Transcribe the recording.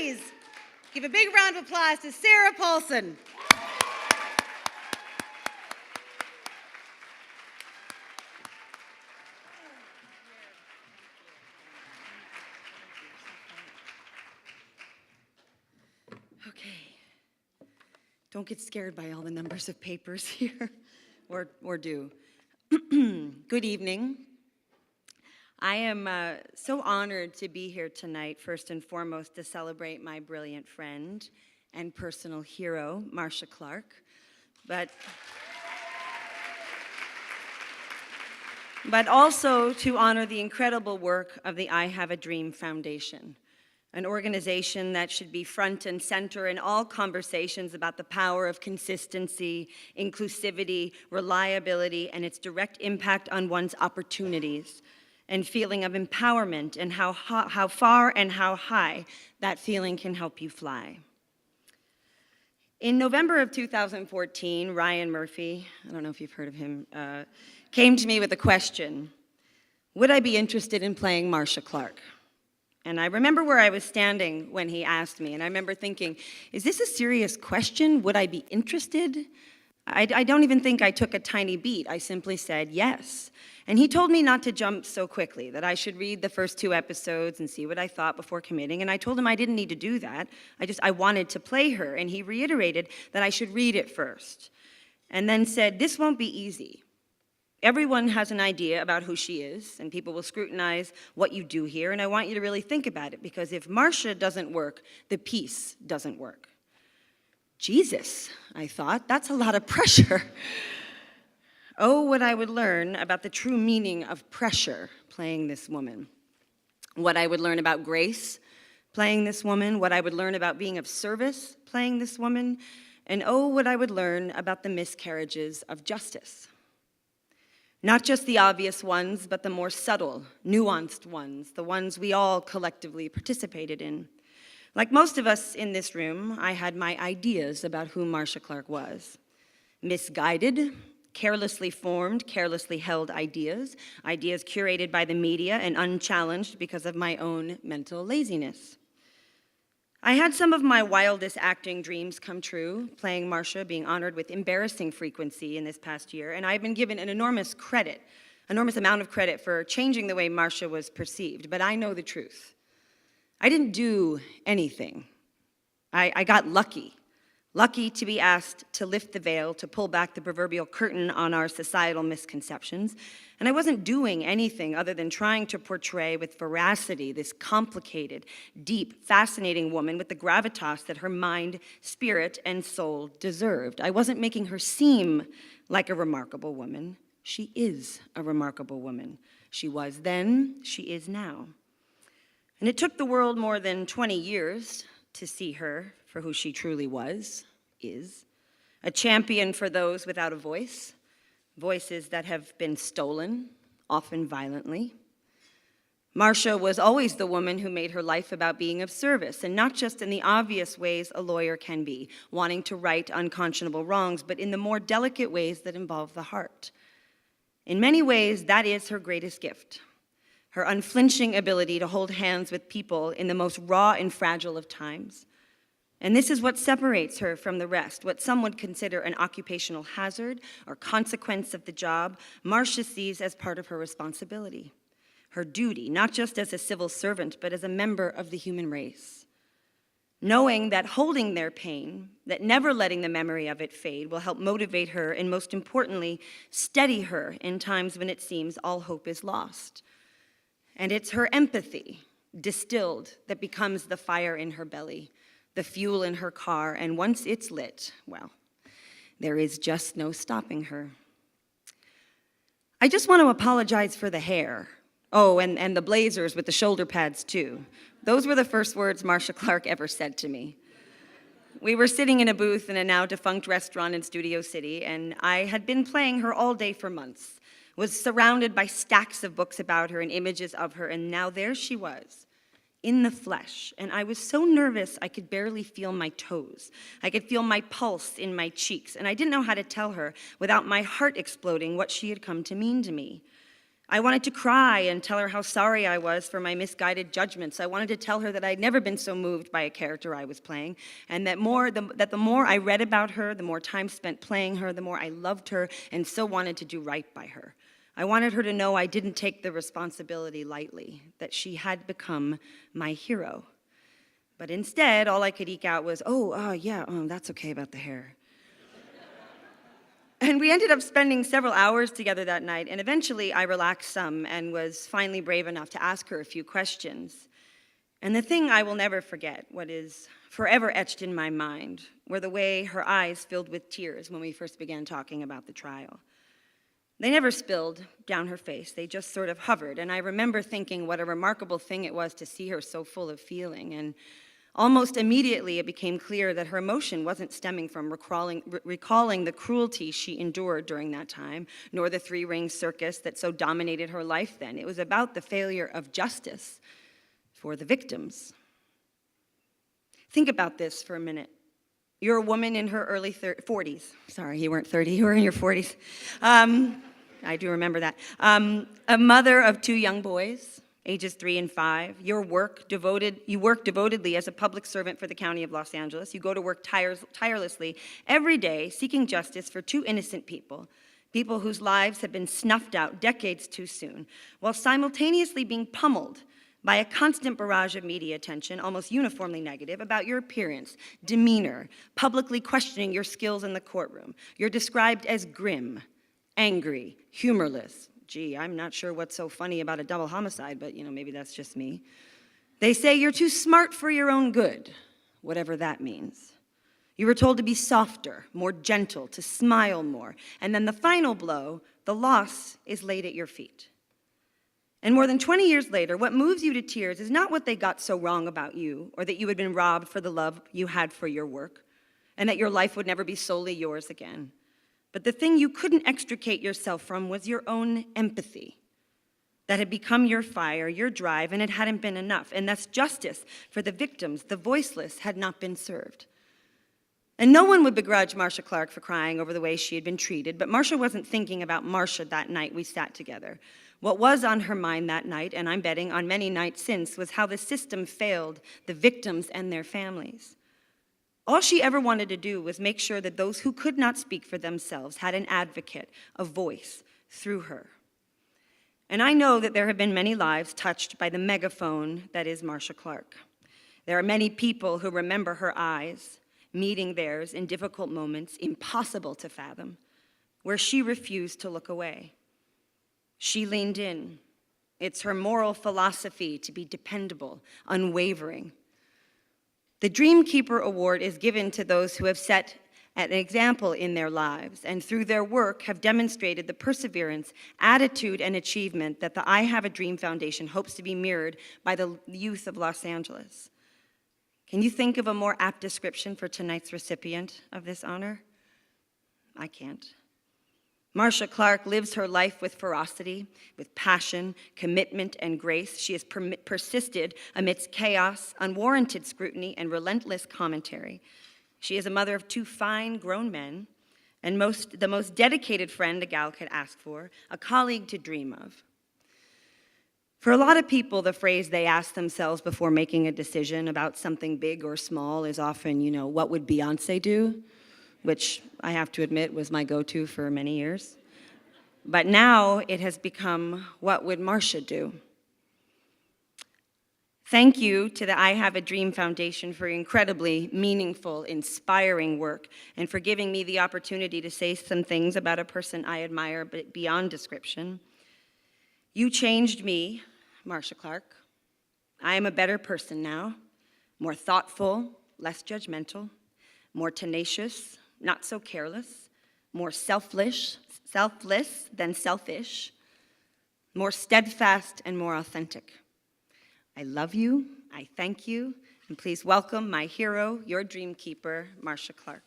please give a big round of applause to Sarah Paulson. Okay. Don't get scared by all the numbers of papers here, or do. Good evening. I am so honored to be here tonight, first and foremost, to celebrate my brilliant friend and personal hero, Marcia Clark, but also to honor the incredible work of the I Have a Dream Foundation, an organization that should be front and center in all conversations about the power of consistency, inclusivity, reliability, and its direct impact on one's opportunities and feeling of empowerment, and how far and how high that feeling can help you fly. In November of 2014, Ryan Murphy, I don't know if you've heard of him, came to me with a question: would I be interested in playing Marcia Clark? And I remember where I was standing when he asked me, and I remember thinking, is this a serious question? Would I be interested? I don't even think I took a tiny beat. I simply said yes. And he told me not to jump so quickly, that I should read the first 2 episodes and see what I thought before committing. And I told him I didn't need to do that. I wanted to play her. And he reiterated that I should read it first. And then said, this won't be easy. Everyone has an idea about who she is, and people will scrutinize what you do here. And I want you to really think about it, because if Marcia doesn't work, the piece doesn't work. Jesus, I thought, that's a lot of pressure. Oh, what I would learn about the true meaning of pressure playing this woman. What I would learn about grace playing this woman. What I would learn about being of service playing this woman. And oh, what I would learn about the miscarriages of justice. Not just the obvious ones, but the more subtle, nuanced ones, the ones we all collectively participated in. Like most of us in this room, I had my ideas about who Marcia Clark was. Misguided, carelessly formed, carelessly held ideas curated by the media and unchallenged because of my own mental laziness. I had some of my wildest acting dreams come true, playing Marcia, being honored with embarrassing frequency in this past year, and I've been given an enormous amount of credit for changing the way Marcia was perceived, but I know the truth. I didn't do anything. I got lucky to be asked to lift the veil, to pull back the proverbial curtain on our societal misconceptions. And I wasn't doing anything other than trying to portray with veracity this complicated, deep, fascinating woman with the gravitas that her mind, spirit, and soul deserved. I wasn't making her seem like a remarkable woman. She is a remarkable woman. She was then, she is now. And it took the world more than 20 years to see her for who she truly is. A champion for those without a voice, voices that have been stolen, often violently. Marcia was always the woman who made her life about being of service, and not just in the obvious ways a lawyer can be, wanting to right unconscionable wrongs, but in the more delicate ways that involve the heart. In many ways, that is her greatest gift. Her unflinching ability to hold hands with people in the most raw and fragile of times. And this is what separates her from the rest. What some would consider an occupational hazard or consequence of the job, Marcia sees as part of her responsibility, her duty, not just as a civil servant, but as a member of the human race. Knowing that holding their pain, that never letting the memory of it fade, will help motivate her and, most importantly, steady her in times when it seems all hope is lost. And it's her empathy, distilled, that becomes the fire in her belly, the fuel in her car, and once it's lit, well, there is just no stopping her. I just want to apologize for the hair. Oh, and the blazers with the shoulder pads, too. Those were the first words Marcia Clark ever said to me. We were sitting in a booth in a now-defunct restaurant in Studio City, and I had been playing her all day for months, was surrounded by stacks of books about her and images of her, and now there she was, in the flesh, and I was so nervous I could barely feel my toes. I could feel my pulse in my cheeks, and I didn't know how to tell her without my heart exploding what she had come to mean to me. I wanted to cry and tell her how sorry I was for my misguided judgments. I wanted to tell her that I'd never been so moved by a character I was playing, and that the more I read about her, the more time spent playing her, the more I loved her and so wanted to do right by her. I wanted her to know I didn't take the responsibility lightly, that she had become my hero. But instead, all I could eke out was, that's okay about the hair. And we ended up spending several hours together that night, and eventually I relaxed some and was finally brave enough to ask her a few questions. And the thing I will never forget, what is forever etched in my mind, were the way her eyes filled with tears when we first began talking about the trial. They never spilled down her face, they just sort of hovered, and I remember thinking what a remarkable thing it was to see her so full of feeling, and almost immediately, it became clear that her emotion wasn't stemming from recalling the cruelty she endured during that time, nor the three-ring circus that so dominated her life then. It was about the failure of justice for the victims. Think about this for a minute. You're a woman in her early 40s. Sorry, you weren't 30, you were in your 40s. I do remember that. A mother of 2 young boys, ages 3 and 5. You work devotedly as a public servant for the County of Los Angeles. You go to work tirelessly every day seeking justice for 2 innocent people whose lives have been snuffed out decades too soon, while simultaneously being pummeled by a constant barrage of media attention, almost uniformly negative, about your appearance, demeanor, publicly questioning your skills in the courtroom. You're described as grim, angry, humorless. Gee, I'm not sure what's so funny about a double homicide, but maybe that's just me. They say you're too smart for your own good, whatever that means. You were told to be softer, more gentle, to smile more. And then the final blow, the loss, is laid at your feet. And more than 20 years later, what moves you to tears is not what they got so wrong about you, or that you had been robbed for the love you had for your work, and that your life would never be solely yours again. But the thing you couldn't extricate yourself from was your own empathy that had become your fire, your drive, and it hadn't been enough. And thus justice for the victims, the voiceless, had not been served. And no one would begrudge Marcia Clark for crying over the way she had been treated, but Marcia wasn't thinking about Marcia that night we sat together. What was on her mind that night, and I'm betting on many nights since, was how the system failed the victims and their families. All she ever wanted to do was make sure that those who could not speak for themselves had an advocate, a voice, through her. And I know that there have been many lives touched by the megaphone that is Marcia Clark. There are many people who remember her eyes, meeting theirs in difficult moments, impossible to fathom, where she refused to look away. She leaned in. It's her moral philosophy to be dependable, unwavering. The Dreamkeeper Award is given to those who have set an example in their lives and through their work have demonstrated the perseverance, attitude, and achievement that the I Have a Dream Foundation hopes to be mirrored by the youth of Los Angeles. Can you think of a more apt description for tonight's recipient of this honor? I can't. Marcia Clark lives her life with ferocity, with passion, commitment, and grace. She has persisted amidst chaos, unwarranted scrutiny, and relentless commentary. She is a mother of 2 fine, grown men, and the most dedicated friend a gal could ask for, a colleague to dream of. For a lot of people, the phrase they ask themselves before making a decision about something big or small is often, what would Beyoncé do? Which I have to admit was my go-to for many years. But now it has become, what would Marcia do? Thank you to the I Have a Dream Foundation for incredibly meaningful, inspiring work, and for giving me the opportunity to say some things about a person I admire but beyond description. You changed me, Marcia Clark. I am a better person now, more thoughtful, less judgmental, more tenacious, not so careless, more selfless than selfish, more steadfast and more authentic. I love you, I thank you, and please welcome my hero, your dream keeper, Marcia Clark.